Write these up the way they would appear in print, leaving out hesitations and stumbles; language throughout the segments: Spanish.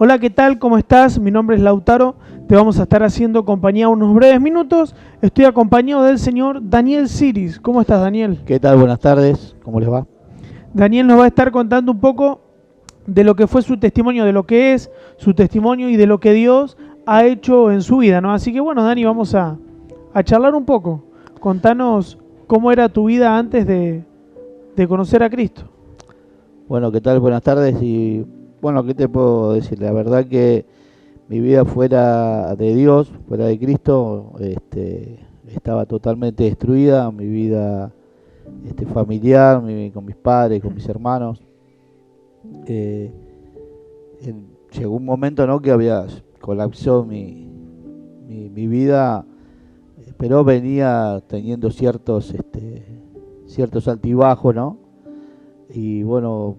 Hola, ¿qué tal? ¿Cómo estás? Mi nombre es Lautaro. Te vamos a estar haciendo compañía unos breves minutos. Estoy acompañado del señor Daniel Siris. ¿Cómo estás, Daniel? ¿Qué tal? Buenas tardes, ¿cómo les va? Daniel nos va a estar contando un poco de lo que fue su testimonio, de lo que es su testimonio y de lo que Dios ha hecho en su vida, ¿no? Así que bueno, Dani, vamos a charlar un poco. Contanos cómo era tu vida antes de conocer a Cristo. Bueno, ¿qué tal? Buenas tardes y bueno, ¿qué te puedo decir? La verdad que mi vida fuera de Dios, fuera de Cristo, estaba totalmente destruida, mi vida familiar, con mis padres, con mis hermanos. Eh, Llegó un momento, ¿no?, que había colapsado mi vida, pero venía teniendo ciertos altibajos, ¿no? Y bueno,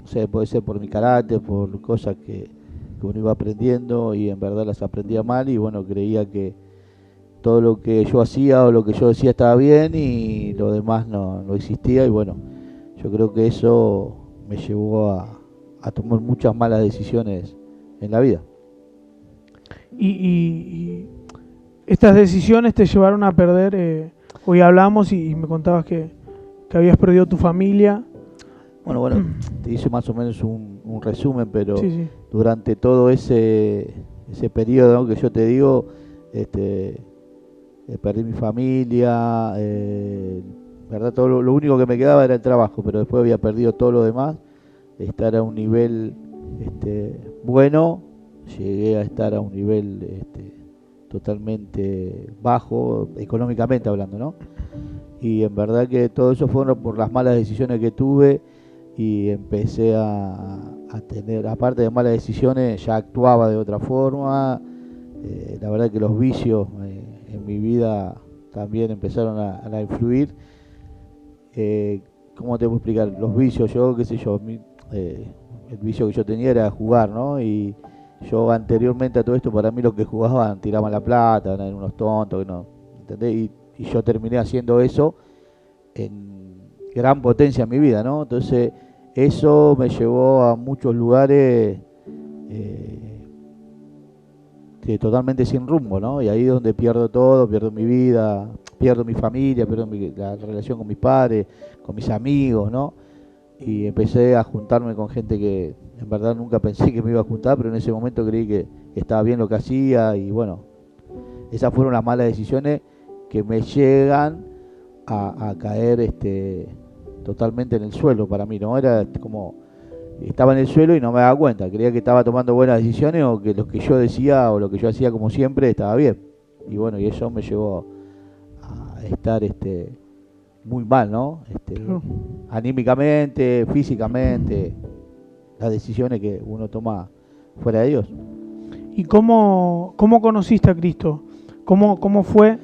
no sé, puede ser por mi carácter, por cosas que uno iba aprendiendo y en verdad las aprendía mal y bueno, creía que todo lo que yo hacía o lo que yo decía estaba bien y lo demás no existía y bueno, yo creo que eso me llevó a tomar muchas malas decisiones en la vida. Y estas decisiones te llevaron a perder, hoy hablamos y me contabas que habías perdido tu familia. Bueno, te hice más o menos un resumen, pero Sí, sí. durante todo ese periodo, ¿no?, que yo te digo, perdí mi familia, verdad, todo lo único que me quedaba era el trabajo, pero después había perdido todo lo demás, estar a un nivel bueno, llegué a estar a un nivel totalmente bajo, económicamente hablando, ¿no? Y en verdad que todo eso fueron por las malas decisiones que tuve y empecé a tener, aparte de malas decisiones, ya actuaba de otra forma. La verdad que los vicios en mi vida también empezaron a influir. ¿Cómo te puedo explicar? Los vicios, yo, qué sé yo, el vicio que yo tenía era jugar, ¿no? Y yo anteriormente a todo esto, para mí los que jugaban tiraban la plata, eran unos tontos, que no, ¿entendés? Y yo terminé haciendo eso en gran potencia en mi vida, ¿no? Entonces eso me llevó a muchos lugares totalmente sin rumbo, ¿no? Y ahí es donde pierdo todo, pierdo mi vida, pierdo mi familia, pierdo la relación con mis padres, con mis amigos, ¿no? Y empecé a juntarme con gente que en verdad nunca pensé que me iba a juntar, pero en ese momento creí que estaba bien lo que hacía y bueno, esas fueron las malas decisiones que me llegan a caer totalmente en el suelo para mí, ¿no? Era como estaba en el suelo y no me daba cuenta, creía que estaba tomando buenas decisiones o que lo que yo decía o lo que yo hacía como siempre estaba bien. Y bueno, y eso me llevó a estar muy mal, ¿no? Claro. Anímicamente, físicamente, las decisiones que uno toma fuera de Dios. ¿Y cómo conociste a Cristo? ¿Cómo fue?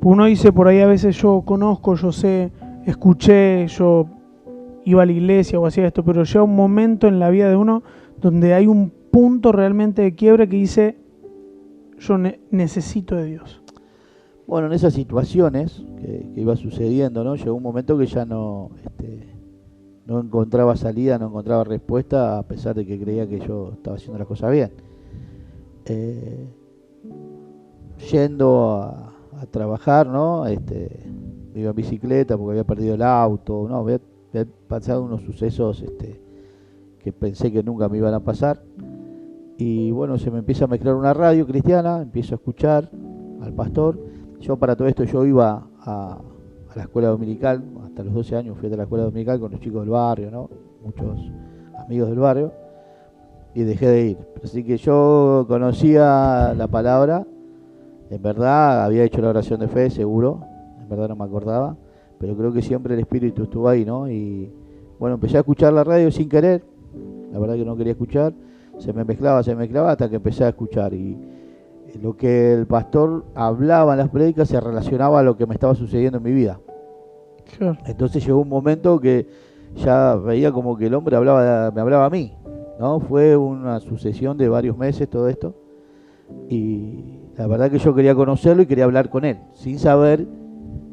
Uno dice por ahí a veces yo conozco, yo sé, escuché, yo iba a la iglesia o hacía esto, pero llega un momento en la vida de uno donde hay un punto realmente de quiebre que dice yo necesito de Dios. Bueno, en esas situaciones que iba sucediendo, ¿no? Llegó un momento que ya no encontraba salida, no encontraba respuesta, a pesar de que creía que yo estaba haciendo las cosas bien. Eh, Yendo a trabajar, ¿no? Iba en bicicleta porque había perdido el auto, ¿no? Había pasado unos sucesos que pensé que nunca me iban a pasar. Y bueno, se me empieza a mezclar una radio cristiana, empiezo a escuchar al pastor. Yo para todo esto yo iba a la escuela dominical, hasta los 12 años fui a la escuela dominical con los chicos del barrio, ¿no? Muchos amigos del barrio, y dejé de ir. Así que yo conocía la palabra, en verdad había hecho la oración de fe, seguro, en verdad no me acordaba, pero creo que siempre el Espíritu estuvo ahí, ¿no? Y bueno, empecé a escuchar la radio sin querer, la verdad que no quería escuchar, se me mezclaba hasta que empecé a escuchar y lo que el pastor hablaba en las prédicas se relacionaba a lo que me estaba sucediendo en mi vida. Claro. Entonces llegó un momento que ya veía como que el hombre me hablaba a mí, ¿no? Fue una sucesión de varios meses todo esto y la verdad que yo quería conocerlo y quería hablar con él, sin saber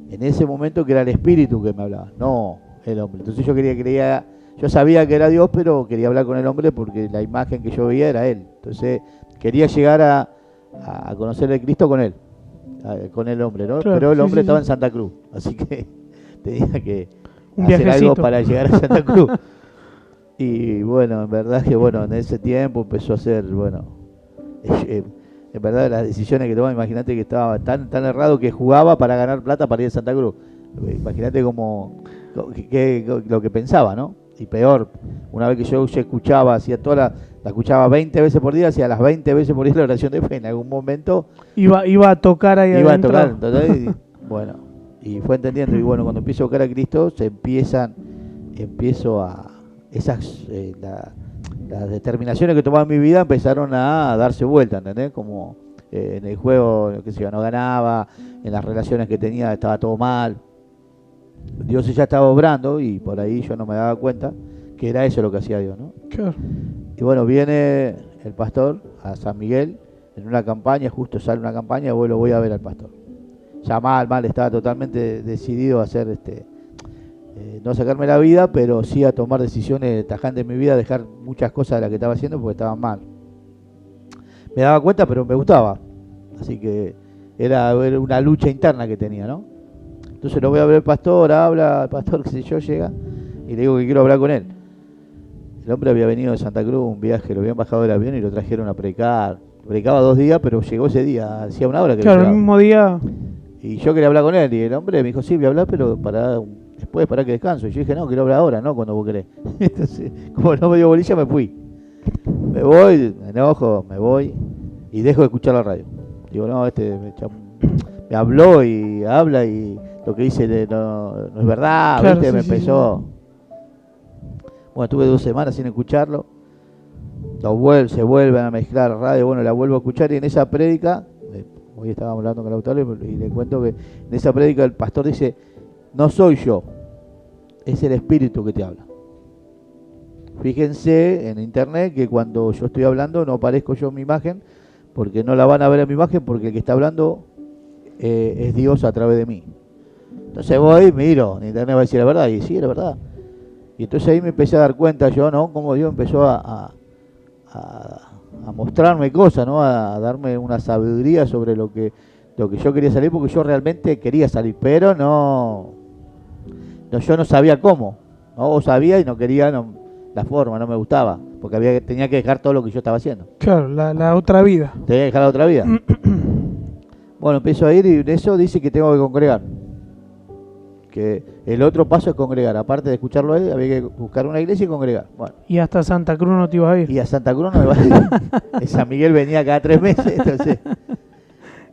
en ese momento que era el Espíritu que me hablaba, no el hombre. Entonces yo quería yo sabía que era Dios, pero quería hablar con el hombre porque la imagen que yo veía era él. Entonces quería llegar a conocer a Cristo con él, con el hombre, ¿no? Claro, Pero el sí, hombre sí, estaba sí. en Santa Cruz, así que tenía que Un hacer algo viajecito. para llegar a Santa Cruz. Y bueno, en verdad que bueno, en ese tiempo empezó a ser, bueno, en verdad las decisiones que tomaba, imagínate que estaba tan errado que jugaba para ganar plata para ir a Santa Cruz. Imagínate como lo que pensaba, ¿no? Y peor, una vez que yo ya escuchaba, hacía la escuchaba 20 veces por día, hacía las 20 veces por día la oración de fe. En algún momento Iba a tocar ahí iba a adentro. tocar, entonces, bueno, y fue entendiendo. Y bueno, cuando empiezo a tocar a Cristo, empiezo a, las determinaciones que tomaba en mi vida empezaron a darse vuelta, ¿entendés? Como en el juego, qué sé yo, no ganaba, en las relaciones que tenía estaba todo mal. Dios ya estaba obrando y por ahí yo no me daba cuenta que era eso lo que hacía Dios, ¿no? Claro. Y bueno, viene el pastor a San Miguel en una campaña, justo sale una campaña, lo voy a ver al pastor. Ya mal, estaba totalmente decidido a hacer no sacarme la vida, pero sí a tomar decisiones tajantes en mi vida, dejar muchas cosas de las que estaba haciendo porque estaban mal. Me daba cuenta, pero me gustaba. Así que era una lucha interna que tenía, ¿no? Entonces lo voy a ver al pastor, habla al pastor, qué sé yo, llega y le digo que quiero hablar con él. El hombre había venido de Santa Cruz, un viaje, lo habían bajado del avión y lo trajeron a predicar. Predicaba 2 días, pero llegó ese día, hacía una hora que Claro, el llegaba. mismo día. Y yo quería hablar con él y el hombre me dijo, sí, voy a hablar, pero después para que descanso. Y yo dije, no, quiero hablar ahora, no cuando vos querés. Entonces, como no me dio bolilla, me fui. Me voy, me enojo, me voy y dejo de escuchar la radio. Digo, no, me habló y habla y lo que dice no es verdad, Claro, ¿viste? sí, Me sí, empezó. Bueno, estuve 2 semanas sin escucharlo. Se vuelven a mezclar la radio, bueno, la vuelvo a escuchar y en esa prédica, hoy estábamos hablando con el autor y le cuento que en esa prédica el pastor dice, no soy yo, es el Espíritu que te habla. Fíjense en internet que cuando yo estoy hablando no aparezco yo en mi imagen, porque no la van a ver en mi imagen, porque el que está hablando es Dios a través de mí. Entonces voy, miro, en internet va a decir la verdad, y sí, la verdad. Y entonces ahí me empecé a dar cuenta yo, ¿no? Cómo Dios empezó a mostrarme cosas, ¿no? A darme una sabiduría sobre lo que yo quería salir, porque yo realmente quería salir, pero yo no sabía cómo, ¿no? O sabía y no quería, la forma, no me gustaba, porque tenía que dejar todo lo que yo estaba haciendo. Claro, la otra vida. Tenía que dejar la otra vida. Bueno, empiezo a ir y en eso dice que tengo que congregar. Que el otro paso es congregar. Aparte de escucharlo a él, había que buscar una iglesia y congregar. Bueno. Y hasta Santa Cruz no te ibas a ir. Y a Santa Cruz no me iba a ir. San Miguel venía cada 3 meses, entonces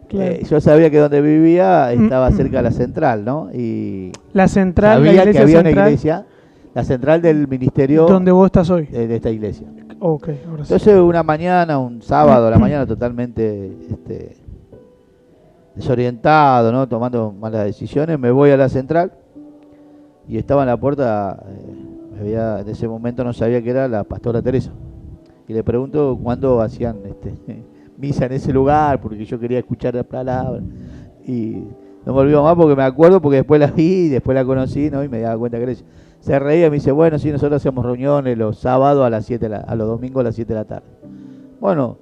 Claro. yo sabía que donde vivía estaba cerca de la central, ¿no? Y La central, la sabía iglesia que había central, una iglesia, la central del ministerio donde vos estás hoy. de esta iglesia. Ok, ahora sí. Entonces una mañana, un sábado a la mañana totalmente desorientado, ¿no? Tomando malas decisiones, me voy a la central y estaba en la puerta, en ese momento no sabía que era la pastora Teresa. Y le pregunto cuándo hacían misa en ese lugar, porque yo quería escuchar la palabra. Y no me olvido más porque me acuerdo, porque después la vi y después la conocí, ¿no? Y me daba cuenta que era ella. Se reía y me dice, bueno, sí, nosotros hacemos reuniones los sábados a las 7, a los domingos a las 7 de la tarde. Bueno,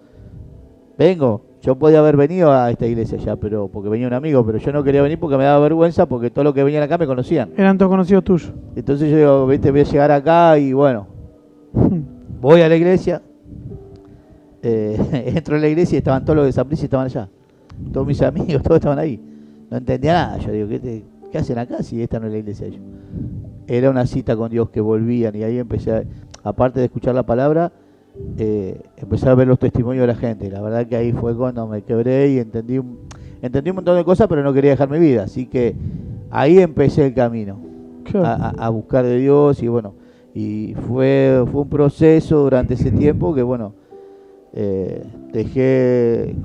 vengo. Yo podía haber venido a esta iglesia ya, pero porque venía un amigo, pero yo no quería venir porque me daba vergüenza, porque todos los que venían acá me conocían. Eran todos conocidos tuyos. Entonces yo digo, viste, voy a llegar acá y bueno, voy a la iglesia, entro en la iglesia y estaban todos los de San Luis y estaban allá. Todos mis amigos, todos estaban ahí. No entendía nada. Yo digo, ¿qué hacen acá si esta no es la iglesia de ellos? Era una cita con Dios que volvían y ahí empecé, aparte de escuchar la palabra, empecé a ver los testimonios de la gente. La verdad que ahí fue cuando me quebré y entendí un montón de cosas, pero no quería dejar mi vida. Así que ahí empecé el camino Claro. a buscar de Dios y bueno, y fue un proceso durante ese tiempo que bueno, dejé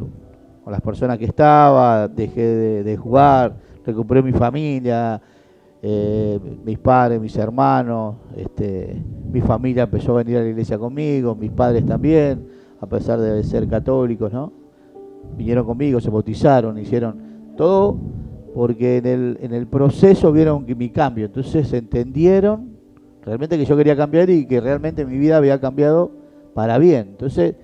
con las personas que estaba, dejé de jugar, recuperé mi familia, mis padres, mis hermanos, mi familia empezó a venir a la iglesia conmigo, mis padres también, a pesar de ser católicos, ¿no? Vinieron conmigo, se bautizaron, hicieron todo, porque en el proceso vieron mi cambio, entonces entendieron realmente que yo quería cambiar y que realmente mi vida había cambiado para bien. Entonces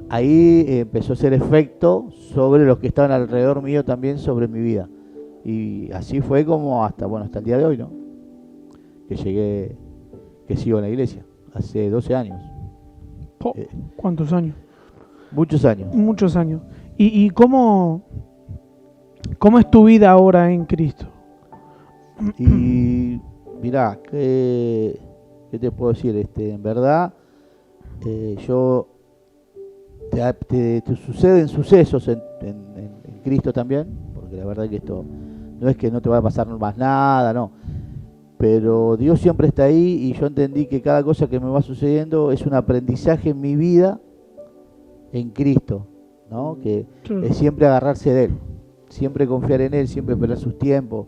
ahí empezó a hacer efecto sobre los que estaban alrededor mío también, sobre mi vida. Y así fue como hasta el día de hoy, ¿no? Que llegué, que sigo en la iglesia, hace 12 años. ¿Cuántos años? Muchos años. Muchos años. ¿Y cómo es tu vida ahora en Cristo? Y mirá, ¿qué te puedo decir? En verdad, te suceden sucesos en Cristo también, porque la verdad que esto no es que no te va a pasar más nada, no. Pero Dios siempre está ahí y yo entendí que cada cosa que me va sucediendo es un aprendizaje en mi vida en Cristo, ¿no? Que es siempre agarrarse de Él, siempre confiar en Él, siempre esperar sus tiempos.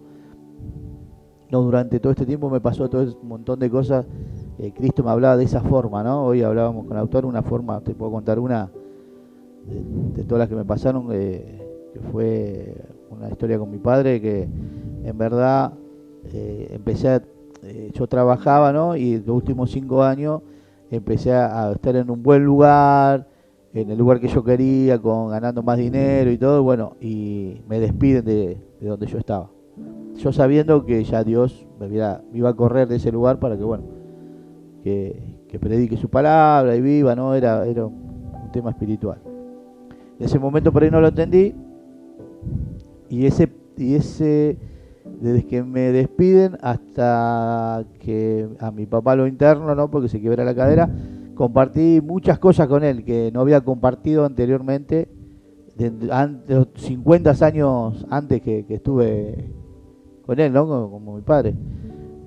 No, durante todo este tiempo me pasó todo un montón de cosas. Cristo me hablaba de esa forma, ¿no? Hoy hablábamos con el autor, una forma, te puedo contar una de todas las que me pasaron, que fue una historia con mi padre, que en verdad yo trabajaba, ¿no? Y los últimos 5 años empecé a estar en un buen lugar, en el lugar que yo quería, ganando más dinero y todo, bueno, y me despiden de donde yo estaba. Yo sabiendo que ya Dios me iba a correr de ese lugar para que, bueno, que predique su palabra y viva, ¿no? Era un tema espiritual. En ese momento por ahí no lo entendí, y ese desde que me despiden hasta que a mi papá lo interno, ¿no? Porque se quiebra la cadera, compartí muchas cosas con él que no había compartido anteriormente, de 50 años antes que estuve con él, ¿no? Como mi padre.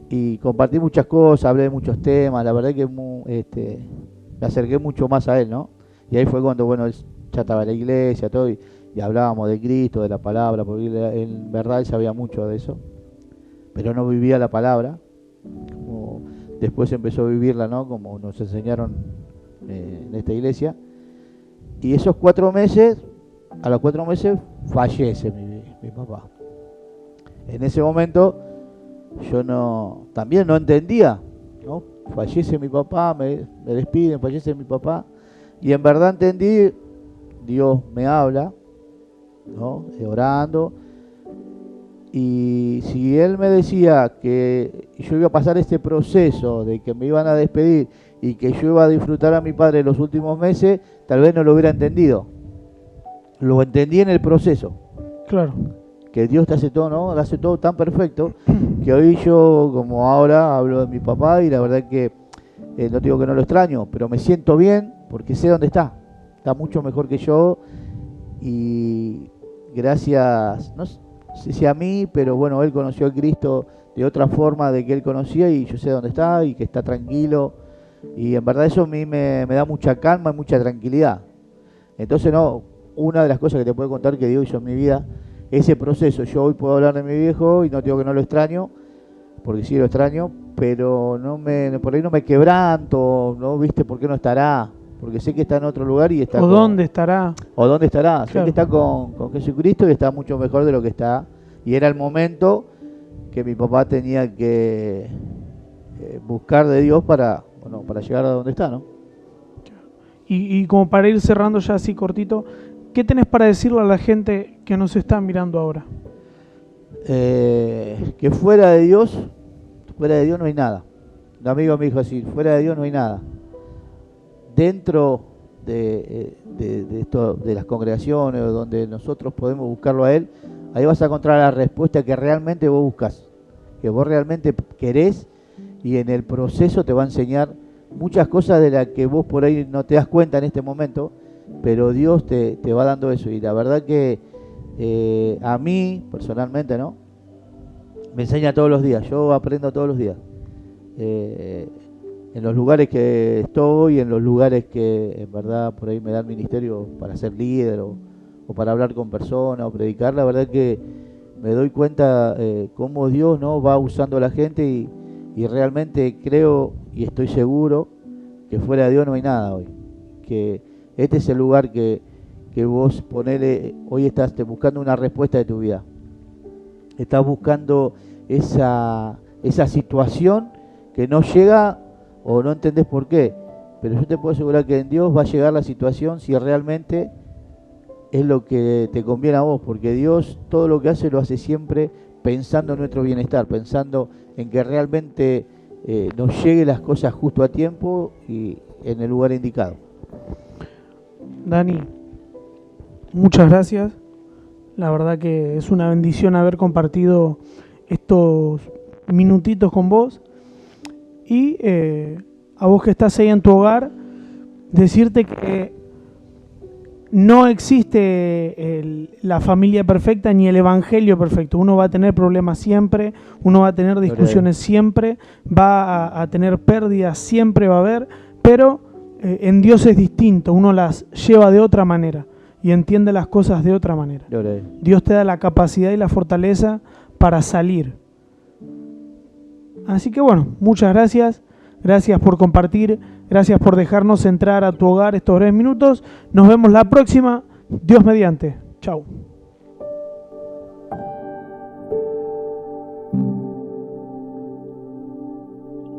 Y compartí muchas cosas, hablé de muchos temas, la verdad que me acerqué mucho más a él, ¿no? Y ahí fue cuando, bueno, él ya estaba en la iglesia, todo, y hablábamos de Cristo, de la palabra, porque en verdad él sabía mucho de eso, pero no vivía la palabra, como después empezó a vivirla, ¿no? Como nos enseñaron en esta iglesia. Y a los 4 meses fallece mi papá. En ese momento yo también no entendía, ¿no? Fallece mi papá, me despiden, fallece mi papá, y en verdad entendí, Dios me habla, ¿no? Orando, y si Él me decía que yo iba a pasar este proceso de que me iban a despedir y que yo iba a disfrutar a mi padre los últimos meses, tal vez no lo hubiera entendido. Lo entendí en el proceso. Claro. Que Dios te hace todo, ¿no? Te hace todo tan perfecto que hoy yo, como ahora, hablo de mi papá y la verdad que no digo que no lo extraño, pero me siento bien porque sé dónde está. Está mucho mejor que yo y gracias, no sé si a mí, pero bueno, él conoció a Cristo de otra forma de que él conocía y yo sé dónde está y que está tranquilo. Y en verdad eso a mí me da mucha calma y mucha tranquilidad. Entonces, no, una de las cosas que te puedo contar que Dios hizo en mi vida, ese proceso. Yo hoy puedo hablar de mi viejo y no digo que no lo extraño, porque sí lo extraño, pero por ahí no me quebranto, ¿no? ¿Viste? ¿Por qué no estará? Porque sé que está en otro lugar y está ¿Dónde estará? ¿O dónde estará? Claro. Sé que está con Jesucristo y está mucho mejor de lo que está. Y era el momento que mi papá tenía que buscar de Dios para llegar a donde está, ¿no? Y como para ir cerrando ya así cortito, ¿qué tenés para decirle a la gente que nos está mirando ahora? Que fuera de Dios no hay nada. Un amigo me dijo así, fuera de Dios no hay nada. Dentro de esto, de las congregaciones donde nosotros podemos buscarlo a Él, ahí vas a encontrar la respuesta que realmente vos buscas, que vos realmente querés, y en el proceso te va a enseñar muchas cosas de las que vos por ahí no te das cuenta en este momento, pero Dios te va dando eso. Y la verdad que a mí, personalmente, ¿no? Me enseña todos los días, yo aprendo todos los días. En los lugares que estoy, en los lugares que en verdad por ahí me dan ministerio para ser líder o para hablar con personas o predicar, la verdad que me doy cuenta cómo Dios, ¿no? Va usando a la gente y realmente creo y estoy seguro que fuera de Dios no hay nada hoy. Que este es el lugar que vos hoy estás buscando una respuesta de tu vida. Estás buscando esa situación que no llega o no entendés por qué. Pero yo te puedo asegurar que en Dios va a llegar la situación si realmente es lo que te conviene a vos, porque Dios todo lo que hace lo hace siempre pensando en nuestro bienestar, pensando en que realmente nos lleguen las cosas justo a tiempo y en el lugar indicado. Dani, muchas gracias. La verdad que es una bendición haber compartido estos minutitos con vos. Y a vos que estás ahí en tu hogar, decirte que no existe la familia perfecta ni el evangelio perfecto. Uno va a tener problemas siempre, uno va a tener discusiones siempre, va a tener pérdidas siempre, va a haber, pero en Dios es distinto, uno las lleva de otra manera y entiende las cosas de otra manera. Dios te da la capacidad y la fortaleza para salir. Así que bueno, muchas gracias. Gracias por compartir, gracias por dejarnos entrar a tu hogar estos breves minutos. Nos vemos la próxima, Dios mediante. Chau.